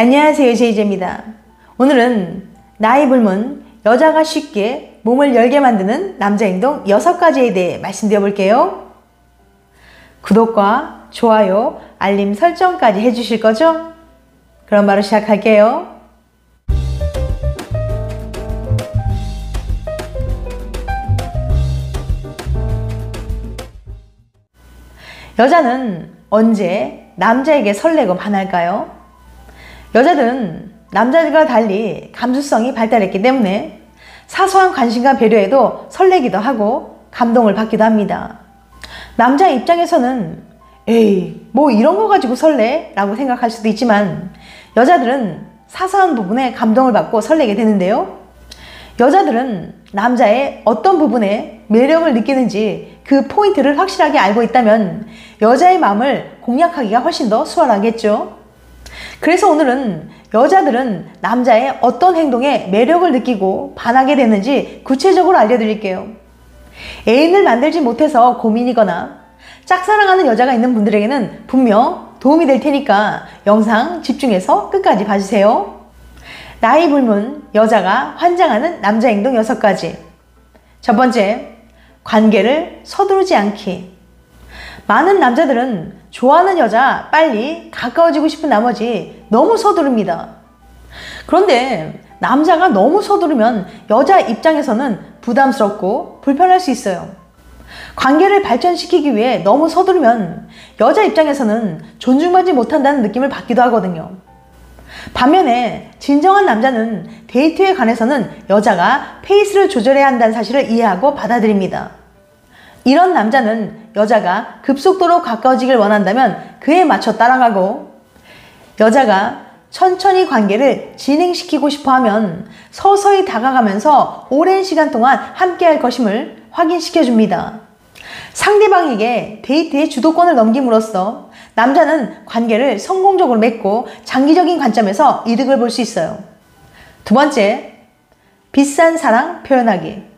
안녕하세요, 제이제입니다. 오늘은 나이 불문 여자가 쉽게 몸을 열게 만드는 남자 행동 6가지에 대해 말씀드려 볼게요. 구독과 좋아요, 알림 설정까지 해주실 거죠? 그럼 바로 시작할게요. 여자는 언제 남자에게 설레고 반할까요? 여자들은 남자들과 달리 감수성이 발달했기 때문에 사소한 관심과 배려에도 설레기도 하고 감동을 받기도 합니다. 남자 입장에서는 에이, 뭐 이런 거 가지고 설레? 라고 생각할 수도 있지만 여자들은 사소한 부분에 감동을 받고 설레게 되는데요. 여자들은 남자의 어떤 부분에 매력을 느끼는지 그 포인트를 확실하게 알고 있다면 여자의 마음을 공략하기가 훨씬 더 수월하겠죠. 그래서 오늘은 여자들은 남자의 어떤 행동에 매력을 느끼고 반하게 되는지 구체적으로 알려드릴게요. 애인을 만들지 못해서 고민이거나 짝사랑하는 여자가 있는 분들에게는 분명 도움이 될 테니까 영상 집중해서 끝까지 봐주세요. 나이 불문 여자가 환장하는 남자 행동 6가지. 첫 번째, 관계를 서두르지 않기. 많은 남자들은 좋아하는 여자 빨리 가까워지고 싶은 나머지 너무 서두릅니다. 그런데 남자가 너무 서두르면 여자 입장에서는 부담스럽고 불편할 수 있어요. 관계를 발전시키기 위해 너무 서두르면 여자 입장에서는 존중받지 못한다는 느낌을 받기도 하거든요. 반면에 진정한 남자는 데이트에 관해서는 여자가 페이스를 조절해야 한다는 사실을 이해하고 받아들입니다. 이런 남자는 여자가 급속도로 가까워지길 원한다면 그에 맞춰 따라가고, 여자가 천천히 관계를 진행시키고 싶어 하면 서서히 다가가면서 오랜 시간 동안 함께할 것임을 확인시켜 줍니다. 상대방에게 데이트의 주도권을 넘김으로써 남자는 관계를 성공적으로 맺고 장기적인 관점에서 이득을 볼 수 있어요. 두 번째, 비싼 사랑 표현하기.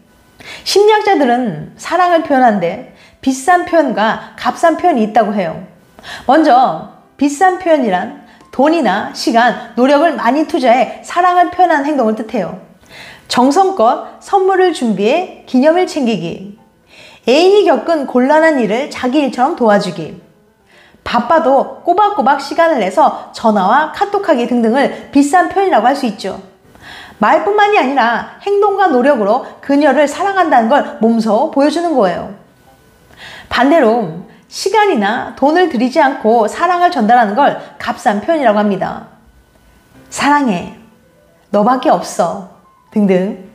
심리학자들은 사랑을 표현하는데 비싼 표현과 값싼 표현이 있다고 해요. 먼저 비싼 표현이란 돈이나 시간, 노력을 많이 투자해 사랑을 표현하는 행동을 뜻해요. 정성껏 선물을 준비해 기념일 챙기기, 애인이 겪은 곤란한 일을 자기 일처럼 도와주기, 바빠도 꼬박꼬박 시간을 내서 전화와 카톡하기 등등을 비싼 표현이라고 할 수 있죠. 말뿐만이 아니라 행동과 노력으로 그녀를 사랑한다는 걸 몸소 보여주는 거예요. 반대로 시간이나 돈을 들이지 않고 사랑을 전달하는 걸 값싼 표현이라고 합니다. 사랑해, 너밖에 없어 등등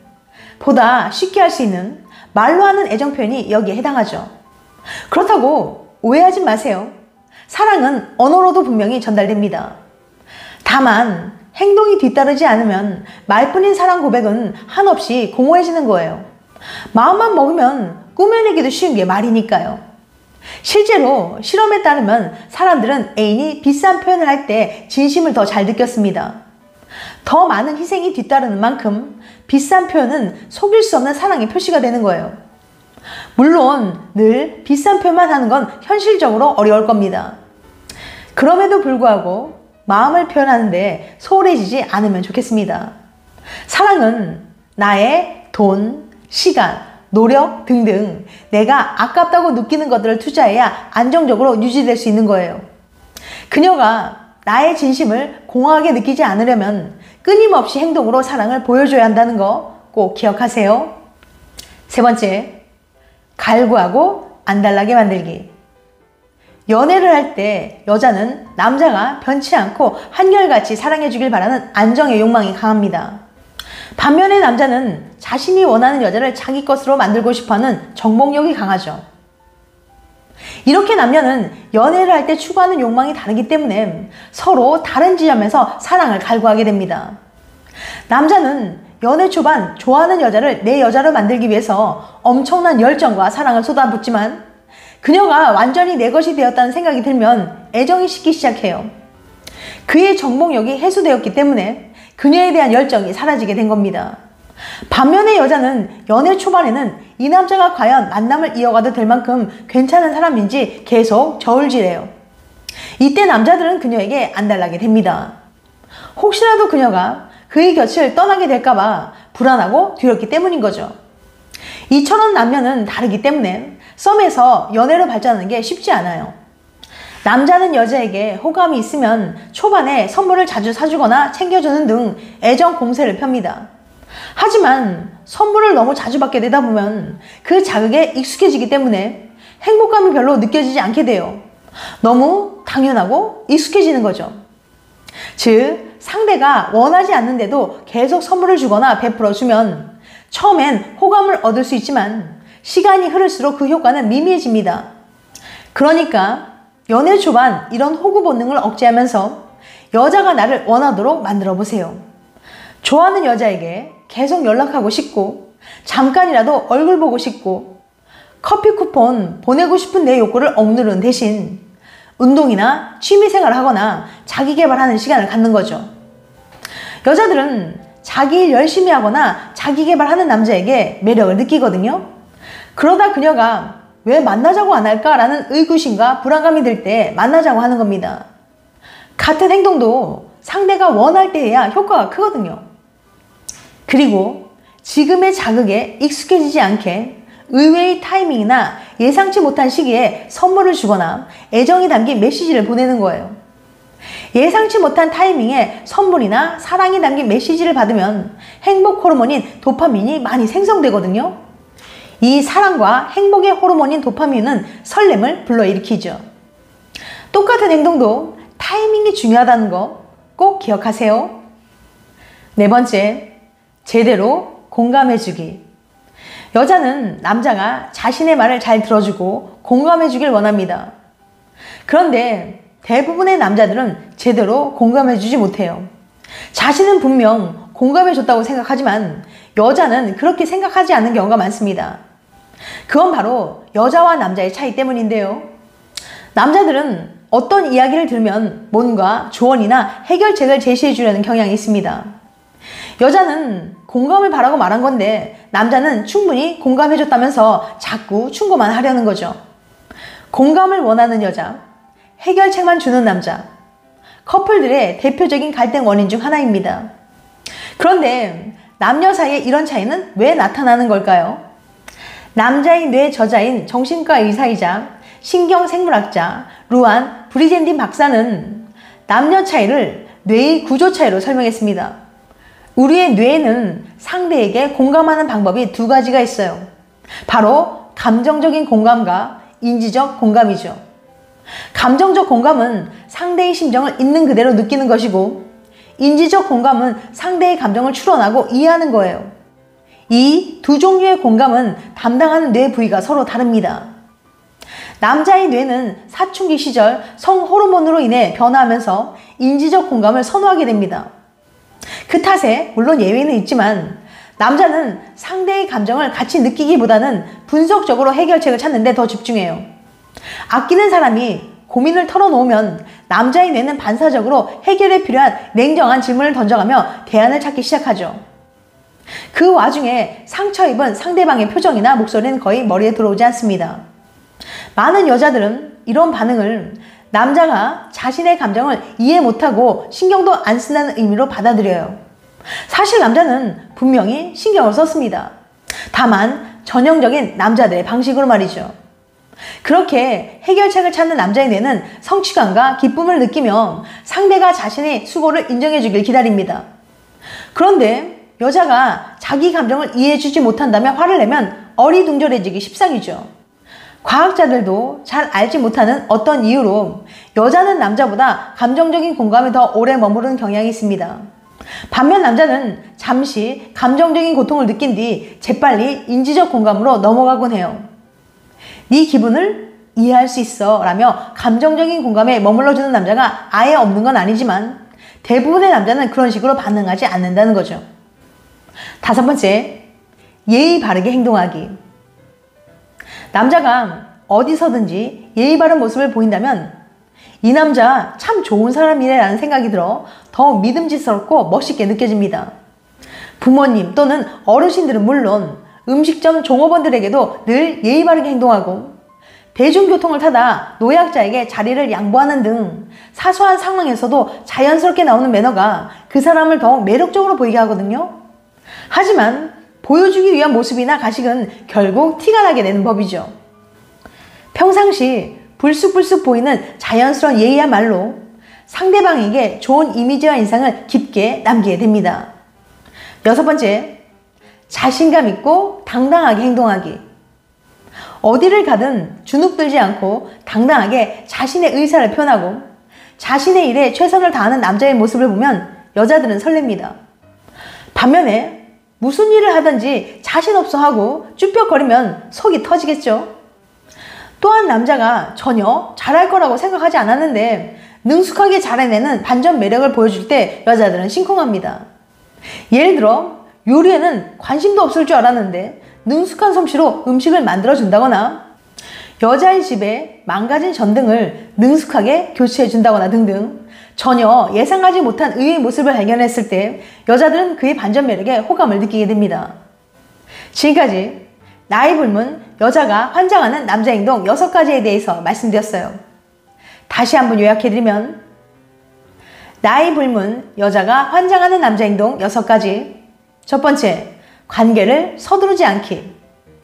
보다 쉽게 할 수 있는 말로 하는 애정 표현이 여기에 해당하죠. 그렇다고 오해하지 마세요. 사랑은 언어로도 분명히 전달됩니다. 다만 행동이 뒤따르지 않으면 말뿐인 사랑 고백은 한없이 공허해지는 거예요. 마음만 먹으면 꾸며내기도 쉬운 게 말이니까요. 실제로 실험에 따르면 사람들은 애인이 비싼 표현을 할 때 진심을 더 잘 느꼈습니다. 더 많은 희생이 뒤따르는 만큼 비싼 표현은 속일 수 없는 사랑의 표시가 되는 거예요. 물론 늘 비싼 표현만 하는 건 현실적으로 어려울 겁니다. 그럼에도 불구하고 마음을 표현하는데 소홀해지지 않으면 좋겠습니다. 사랑은 나의 돈, 시간, 노력 등등 내가 아깝다고 느끼는 것들을 투자해야 안정적으로 유지될 수 있는 거예요. 그녀가 나의 진심을 공허하게 느끼지 않으려면 끊임없이 행동으로 사랑을 보여줘야 한다는 거 꼭 기억하세요. 세 번째, 갈구하고 안달나게 만들기. 연애를 할 때 여자는 남자가 변치 않고 한결같이 사랑해주길 바라는 안정의 욕망이 강합니다. 반면에 남자는 자신이 원하는 여자를 자기 것으로 만들고 싶어하는 정복력이 강하죠. 이렇게 남녀는 연애를 할 때 추구하는 욕망이 다르기 때문에 서로 다른 지점에서 사랑을 갈구하게 됩니다. 남자는 연애 초반 좋아하는 여자를 내 여자로 만들기 위해서 엄청난 열정과 사랑을 쏟아붓지만 그녀가 완전히 내 것이 되었다는 생각이 들면 애정이 식기 시작해요. 그의 정복력이 해소되었기 때문에 그녀에 대한 열정이 사라지게 된 겁니다. 반면에 여자는 연애 초반에는 이 남자가 과연 만남을 이어가도 될 만큼 괜찮은 사람인지 계속 저울질해요. 이때 남자들은 그녀에게 안달나게 됩니다. 혹시라도 그녀가 그의 곁을 떠나게 될까봐 불안하고 두렵기 때문인 거죠. 이처럼 남녀는 다르기 때문에 썸에서 연애로 발전하는 게 쉽지 않아요. 남자는 여자에게 호감이 있으면 초반에 선물을 자주 사주거나 챙겨주는 등 애정 공세를 펴니다. 하지만 선물을 너무 자주 받게 되다 보면 그 자극에 익숙해지기 때문에 행복감이 별로 느껴지지 않게 돼요. 너무 당연하고 익숙해지는 거죠. 즉, 상대가 원하지 않는데도 계속 선물을 주거나 베풀어 주면 처음엔 호감을 얻을 수 있지만 시간이 흐를수록 그 효과는 미미해집니다. 그러니까 연애 초반 이런 호구 본능을 억제하면서 여자가 나를 원하도록 만들어 보세요. 좋아하는 여자에게 계속 연락하고 싶고 잠깐이라도 얼굴 보고 싶고 커피 쿠폰 보내고 싶은 내 욕구를 억누르는 대신 운동이나 취미생활을 하거나 자기 개발하는 시간을 갖는 거죠. 여자들은 자기 일 열심히 하거나 자기 개발하는 남자에게 매력을 느끼거든요. 그러다 그녀가 왜 만나자고 안 할까라는 의구심과 불안감이 들 때 만나자고 하는 겁니다. 같은 행동도 상대가 원할 때 해야 효과가 크거든요. 그리고 지금의 자극에 익숙해지지 않게 의외의 타이밍이나 예상치 못한 시기에 선물을 주거나 애정이 담긴 메시지를 보내는 거예요. 예상치 못한 타이밍에 선물이나 사랑이 담긴 메시지를 받으면 행복 호르몬인 도파민이 많이 생성되거든요. 이 사랑과 행복의 호르몬인 도파민은 설렘을 불러일으키죠. 똑같은 행동도 타이밍이 중요하다는 거 꼭 기억하세요. 네 번째, 제대로 공감해주기. 여자는 남자가 자신의 말을 잘 들어주고 공감해주길 원합니다. 그런데 대부분의 남자들은 제대로 공감해주지 못해요. 자신은 분명 공감해줬다고 생각하지만 여자는 그렇게 생각하지 않는 경우가 많습니다. 그건 바로 여자와 남자의 차이 때문인데요. 남자들은 어떤 이야기를 들으면 뭔가 조언이나 해결책을 제시해 주려는 경향이 있습니다. 여자는 공감을 바라고 말한 건데 남자는 충분히 공감해줬다면서 자꾸 충고만 하려는 거죠. 공감을 원하는 여자, 해결책만 주는 남자, 커플들의 대표적인 갈등 원인 중 하나입니다. 그런데 남녀 사이에 이런 차이는 왜 나타나는 걸까요? 남자의 뇌 저자인 정신과 의사이자 신경생물학자 루안 브리젠딘 박사는 남녀 차이를 뇌의 구조 차이로 설명했습니다. 우리의 뇌에는 상대에게 공감하는 방법이 두 가지가 있어요. 바로 감정적인 공감과 인지적 공감이죠. 감정적 공감은 상대의 심정을 있는 그대로 느끼는 것이고 인지적 공감은 상대의 감정을 추론하고 이해하는 거예요. 이 두 종류의 공감은 담당하는 뇌 부위가 서로 다릅니다. 남자의 뇌는 사춘기 시절 성호르몬으로 인해 변화하면서 인지적 공감을 선호하게 됩니다. 그 탓에 물론 예외는 있지만 남자는 상대의 감정을 같이 느끼기보다는 분석적으로 해결책을 찾는 데 더 집중해요. 아끼는 사람이 고민을 털어놓으면 남자의 뇌는 반사적으로 해결에 필요한 냉정한 질문을 던져가며 대안을 찾기 시작하죠. 그 와중에 상처 입은 상대방의 표정이나 목소리는 거의 머리에 들어오지 않습니다. 많은 여자들은 이런 반응을 남자가 자신의 감정을 이해 못하고 신경도 안 쓴다는 의미로 받아들여요. 사실 남자는 분명히 신경을 썼습니다. 다만 전형적인 남자들의 방식으로 말이죠. 그렇게 해결책을 찾는 남자의 뇌는 성취감과 기쁨을 느끼며 상대가 자신의 수고를 인정해주길 기다립니다. 그런데 여자가 자기 감정을 이해해주지 못한다며 화를 내면 어리둥절해지기 십상이죠. 과학자들도 잘 알지 못하는 어떤 이유로 여자는 남자보다 감정적인 공감에 더 오래 머무르는 경향이 있습니다. 반면 남자는 잠시 감정적인 고통을 느낀 뒤 재빨리 인지적 공감으로 넘어가곤 해요. 네 기분을 이해할 수 있어 라며 감정적인 공감에 머물러주는 남자가 아예 없는 건 아니지만 대부분의 남자는 그런 식으로 반응하지 않는다는 거죠. 다섯 번째, 예의 바르게 행동하기. 남자가 어디서든지 예의 바른 모습을 보인다면 이 남자 참 좋은 사람이네 라는 생각이 들어 더 믿음직스럽고 멋있게 느껴집니다. 부모님 또는 어르신들은 물론 음식점 종업원들에게도 늘 예의 바르게 행동하고 대중교통을 타다 노약자에게 자리를 양보하는 등 사소한 상황에서도 자연스럽게 나오는 매너가 그 사람을 더욱 매력적으로 보이게 하거든요. 하지만 보여주기 위한 모습이나 가식은 결국 티가 나게 되는 법이죠. 평상시 불쑥불쑥 보이는 자연스러운 예의야 말로 상대방에게 좋은 이미지와 인상을 깊게 남기게 됩니다. 6번째, 자신감 있고 당당하게 행동하기. 어디를 가든 주눅들지 않고 당당하게 자신의 의사를 표현하고 자신의 일에 최선을 다하는 남자의 모습을 보면 여자들은 설렙니다. 반면에 무슨 일을 하든지 자신 없어 하고 쭈뼛거리면 속이 터지겠죠. 또한 남자가 전혀 잘할 거라고 생각하지 않았는데 능숙하게 잘해내는 반전 매력을 보여줄 때 여자들은 심쿵합니다. 예를 들어 요리에는 관심도 없을 줄 알았는데 능숙한 솜씨로 음식을 만들어준다거나 여자의 집에 망가진 전등을 능숙하게 교체해준다거나 등등 전혀 예상하지 못한 의외의 모습을 발견했을 때 여자들은 그의 반전 매력에 호감을 느끼게 됩니다. 지금까지 나이 불문 여자가 환장하는 남자 행동 6가지에 대해서 말씀드렸어요. 다시 한번 요약해드리면 나이 불문 여자가 환장하는 남자 행동 6가지. 첫 번째, 관계를 서두르지 않기.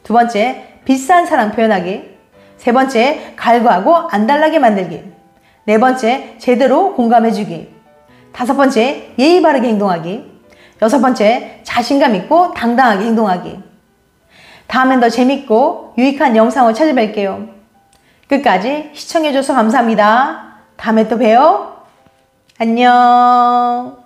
두 번째, 비싼 사랑 표현하기. 세 번째, 갈구하고 안달나게 만들기. 네 번째, 제대로 공감해주기. 다섯 번째, 예의 바르게 행동하기. 여섯 번째, 자신감 있고 당당하게 행동하기. 다음엔 더 재밌고 유익한 영상을 찾아뵐게요. 끝까지 시청해줘서 감사합니다. 다음에 또 봬요. 안녕.